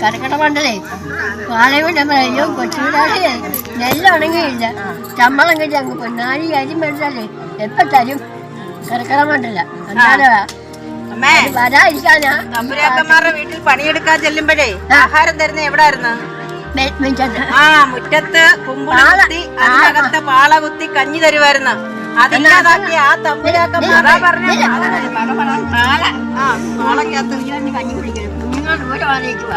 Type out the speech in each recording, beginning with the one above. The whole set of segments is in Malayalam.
കരക്കട മണ്ടലേ പാലവിടയോ കൊച്ചുകൂടാതെ നെല്ല് ഉണങ്ങിയില്ല. ചമ്പളം കഴിച്ച് അങ്ങ് പൊന്നാഴി അരി മേടിച്ചാലേ എപ്പ തരും. കരക്കട മണ്ടല വരാതിരിക്കാനാ. തമ്പുരാക്കന്മാരുടെ വീട്ടിൽ പണിയെടുക്കാൻ ചെല്ലുമ്പോഴേ ആഹാരം തരുന്ന എവിടായിരുന്നു? ആ മുറ്റത്ത് കുമ്പുളി അതിനകത്ത് പാള കുത്തി കഞ്ഞി തരുമായിരുന്നു. അതില്ലാതാക്കി ആ തമ്പുരാക്കന്മാരാ പറഞ്ഞു പാളക്കകത്ത് കഞ്ഞി കുടിക്കണം. കുഞ്ഞുങ്ങൾ ദൂരെ വാങ്ങിക്കുക.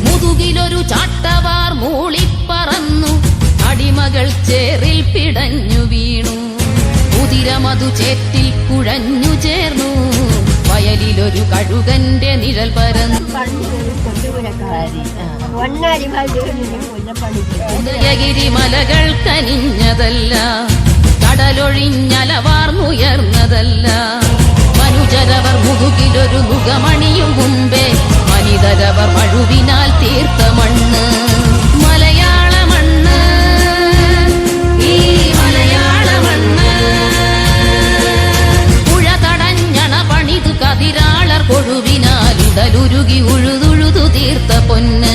മുതുകിലൊരു ചാട്ടവാർ മൂളിപ്പറന്നു, അടിമകൾ ചേറിൽ പിടഞ്ഞു വീണു. കുതിരമതു ചേറ്റിൽ കുഴഞ്ഞു ചേർന്നു, വയലിലൊരു കഴുകന്റെ നിഴൽ പരന്നു. ഉദയഗിരി മലകൾ കനിഞ്ഞതല്ല, കടലൊഴിഞ്ഞലവാർന്നുയർന്നതല്ല. മനുജരവർ മുതുകിലൊരു മുഖമണിയും മുമ്പേ, മനിതരവർ മഴുവിനാൽ തീർത്ത മണ്ണ്. മലയാള മണ്ണ്, ഈ മലയാള മണ്ണ്. പുഴ തടഞ്ഞണ പണിതു കതിരാളർ കൊഴുവിനാൽ ഉടലുരുകി ഉഴുതുഴുതു തീർത്ത പൊന്ന്.